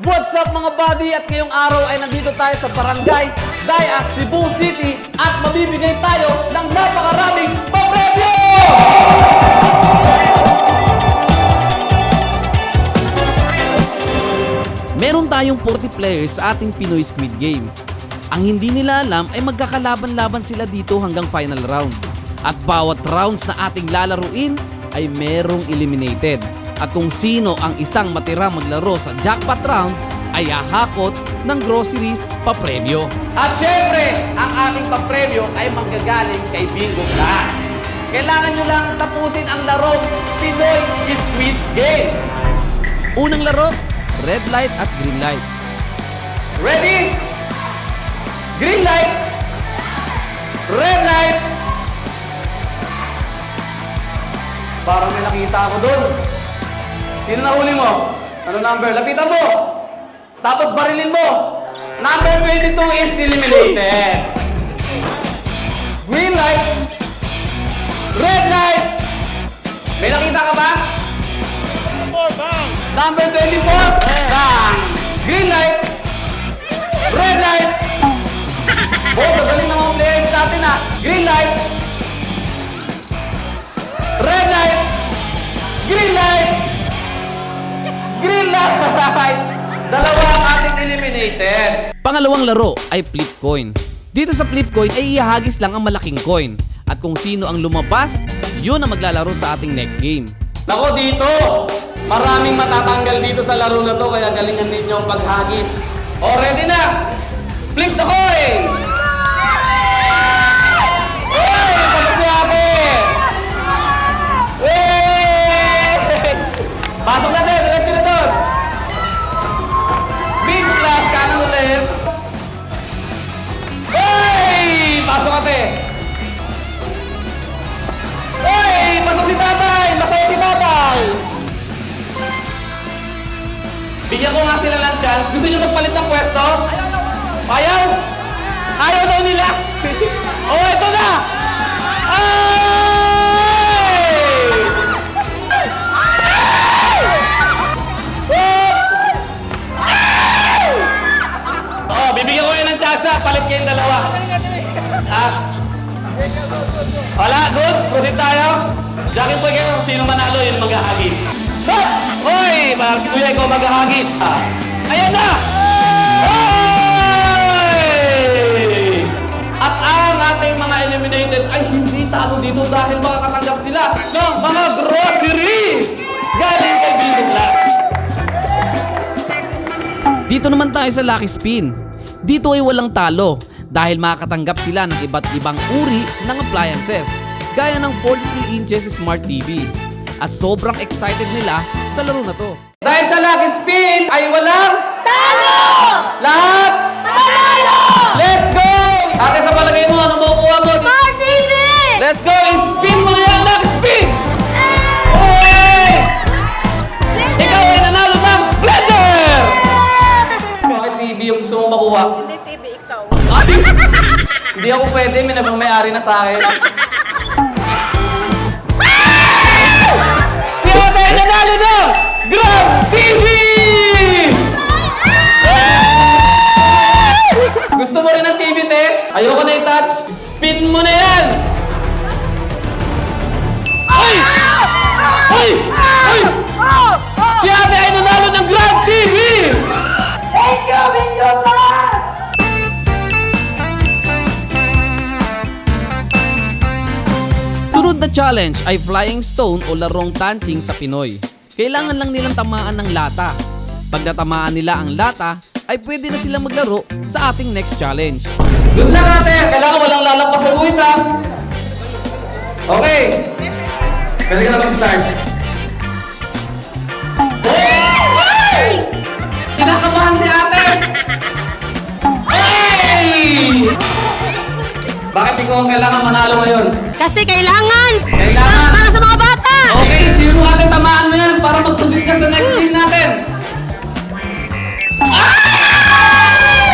What's up mga buddy? At ngayong araw ay nandito tayo sa Barangay Daya, Cebu City at mabibigay tayo ng napakaraming papremyo! Meron tayong 40 players sa ating Pinoy Squid Game. Ang hindi nila alam ay magkakalaban-laban sila dito hanggang final round. At bawat rounds na ating lalaruin ay merong eliminated. At kung sino ang isang matirang maglaro sa jackpot round ay hahakot ng groceries papremyo. At syempre, ang ating papremyo ay manggagaling kay Bingo Plus. Kailangan nyo lang tapusin ang larong Pinoy Squid Game. Unang laro, red light at green light. Ready? Green light. Red light. Parang may nakita ako doon. Sino nahuli mo? Ano number? Lapitan mo. Tapos barilin mo. Number 22 is eliminated. Green light. Red light. May nakita ka ba? Number 24. Bang! Green light. Red light. Oh, gagaling ng mga players natin ah. Green light. Red light. Green light. Green light. Dalawa ang ating eliminated. Pangalawang laro ay flip coin. Dito sa flip coin ay ihahagis lang ang malaking coin. At kung sino ang lumabas, yun ang maglalaro sa ating next game. Nako dito, maraming matatanggal dito sa laro na to, kaya galingan ninyo ang paghagis. O, ready na? Flip the coin! Uy! Tapos si ate! Uy! Pasok na din! Diretso na doon! Big plus, kanan ulit! Uy! Pasok ate! Uy! Pasok si tatay! Masaya si tatay! Bigyan ko nga sila ng chance. Gusto nyo magpalit ng pwesto? Ayaw? Ayaw daw nila? Oh, ito na! Ay! Ay! Oh, bibigyan ko yan ng chance. Palit kayong dalawa. Wala, good. Proceed tayo. Jackie po kayo, sino manalo, yun maghahagis. Stop! Hoy! Parang si Kuya, ikaw maghahagis. Ayan na! Hoy! At ang ating mga eliminated ay hindi talo dito dahil makakatanggap sila ng mga grocery galing kay Bingo Plus. Dito naman tayo sa Lucky Spin. Dito ay walang talo dahil makakatanggap sila ng iba't ibang uri ng appliances gaya ng 43 inches Smart TV. At sobrang excited nila sa laro na to. Dahil sa Lucky Spin ay walang talo! Lahat panalo! Let's go! Ate, sa palagay mo, ano makukuha mo? Smart TV! Let's go! Spin mo na yan, Lucky Spin! Uy! Ikaw ay nanalo ng blender! Bakit TV yung gusto mong makuha? Hindi TV, ikaw. Hindi ako pwede, may nabang-may-ari na sa akin. Si Ate ay nanalo ng Grab TV! Gusto mo rin ng TV, te? Ayoko na i-touch. Spin mo na yan! Ay! Ay! Ay! Si Ate ay nanalo ng Grab TV! Thank you, Bingo Plus! Sunod na challenge ay flying stone o larong tanching sa Pinoy. Kailangan lang nilang tamaan ng lata. Pag natamaan nila ang lata, ay pwede na silang maglaro sa ating next challenge. Good luck, Ate! Kailangan walang lalagpas sa guhit, ha? Okay. Pwede ka na mag-start. Hey! Kinakabahan si Ate! Hey! Bakit ikaw ang kailangan manalo ngayon? Kasi kailangan! Kailangan! Para sa mga bata! Okay, sino Ate tamaan mo yan para mag-proceed ka sa next game natin?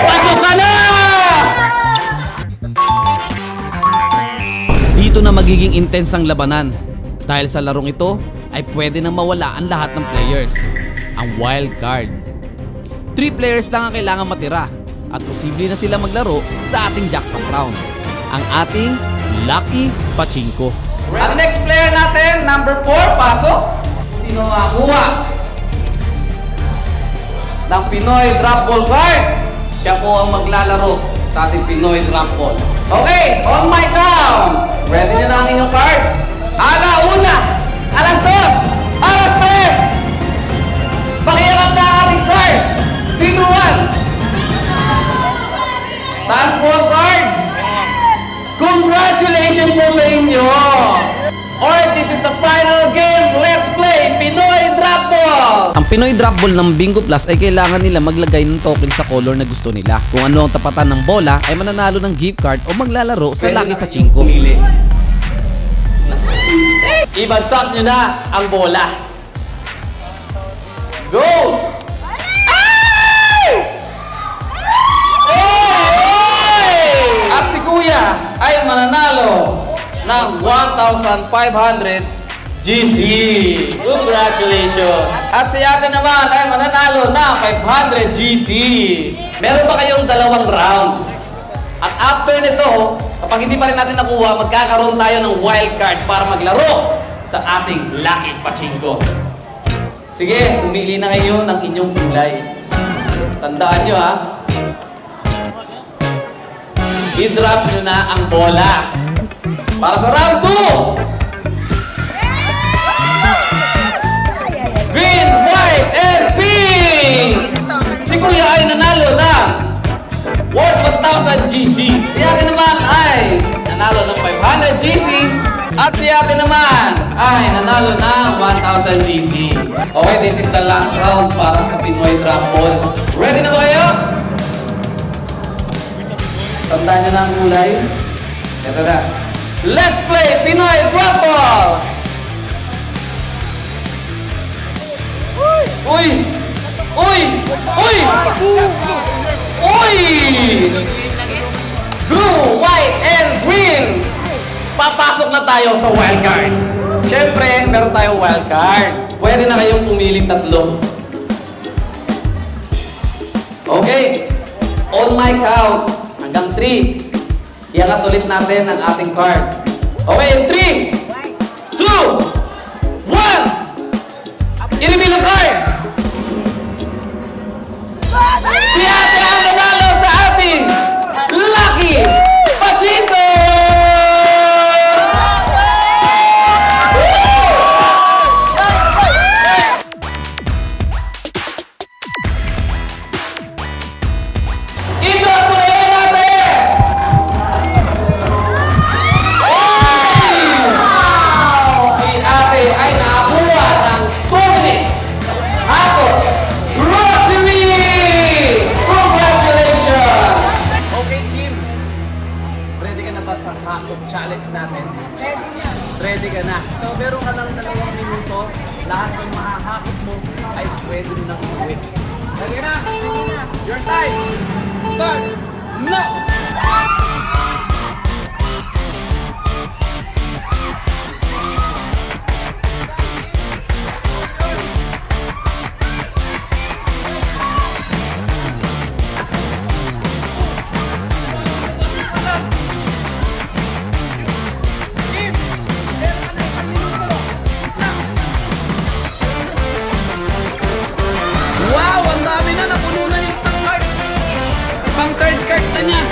Pasok ka na! Dito na magiging intense ang labanan. Dahil sa larong ito ay pwede nang mawala ang lahat ng players. Ang wild card. 3 players lang ang kailangan matira at posible na sila maglaro sa ating jackpot round, ang ating Lucky Pachinko. Ang next player natin, number 4, pasok. Sino makakuha ng Pinoy Drop Ball card? Siya po ang maglalaro sa ating Pinoy Drop Ball. Okay, on my count. Ready nyo na ang inyong card? Ala una, alas dos, alas tres. Pakianap na ang ating card. 3, 2, 1. Taas po ang card. Congratulations po sa inyo! Alright, this is the final game. Let's play Pinoy Drop Ball! Ang Pinoy Drop Ball ng Bingo Plus ay kailangan nila maglagay ng token sa color na gusto nila. Kung ano ang tapatan ng bola ay mananalo ng gift card o maglalaro sa Lucky Pachinko. Ibagsak nyo na ang bola. Go! At si Kuya ay mananalo ng 1,500 GC. Congratulations! At si Ate naman ay mananalo ng 500 GC. Meron pa kayong 2 rounds. At after nito, kapag hindi pa rin natin nakuha, magkakaroon tayo ng wild card para maglaro sa ating Lucky Pachinko. Sige, pumili na kayo ng inyong kulay. Tandaan nyo ha. I-drop nyo na ang bola. Para sa round 2! Green, white, and pink! Si Kuya ay nanalo na worth 1,000 GC. Si Ate naman ay nanalo ng 500 GC. At si Ate naman ay nanalo ng 1,000 GC. Okay, this is the last round para sa Pinoy Drop Ball. Ready na ba kayo? Tandaan nyo na ang kulay. Ito na. Let's play Pinoy Drop Ball! Uy! Uy! Uy! Uy! Blue, white, and green! Papasok na tayo sa wild card. Siyempre, meron tayong wild card. Pwede na kayong pumiling 3. Okay. On my count, hanggang 3. Iangat ulit natin ang ating card. Okay, in 3, 2, 1! I-reveal ang card! Si Ate ang nanalo sa ating Lucky Pachinko! I-drop mo na yan, Ate! Si Ate ay nakakuha ng 2 minutes. Ako, Rosemary! Congratulations! Okay, Kim. Ready ka na ba sa hakot challenge natin? Ready na. Ready ka na. So, meron ka ng 2 minuto. Lahat ng mahahakot mo ay pwede mo nang iuwi. Ready ka na? Your time start now! Wow! Ang dami na! Napuno na yung isang card! Pang 3rd card na niya!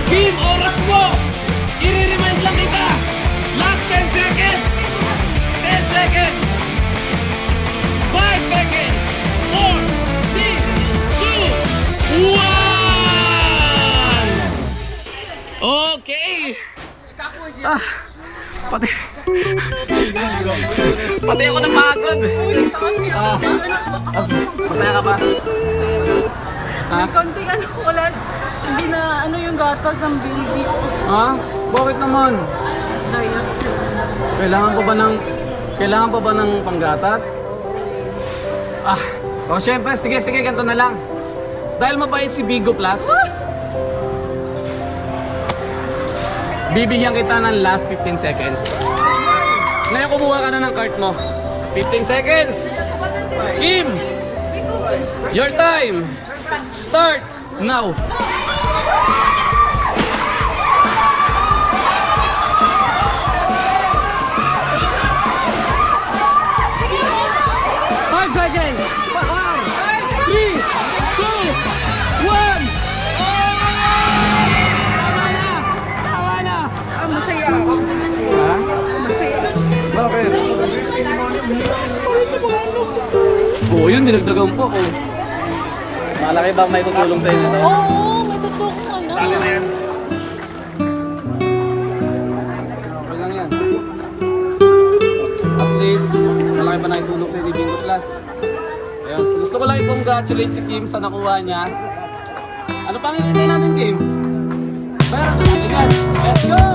Kim, oras mo! I-remind lang kita! Last 10 seconds! 10 seconds! 5 seconds! 4, 3, 2, 1! Okay! Pati... Pati ako napagod! Masaya ka ba? May konting ulan. Hindi na yung gatas ng baby. Ha? Bakit naman? Diet. Kailangan pa ba ng panggatas? O syempre, sige, ganito na lang. Dahil mabait si Bigo Plus, bibigyan kita ng last 15 seconds. Ngayon kumuha ka na ng cart mo. 15 seconds. Kim, your time start now. Five seconds. 4, 3, 2, 1. Tama na. Masaya ako. Ha? Masaya. Bakit? Oo, yun, dinagdagan po ako. Malaki ba may tutulong sa'yo nito? Oo, may totoo kong ano. Okay lang yan. At least, malaki pa nakitulong sa'yo ni Bingo Plus. Ayan, so gusto ko lang i-congratulate si Kim sa nakuha niya. Ano pang hinihintay natin, Kim? Meron, sige, let's go!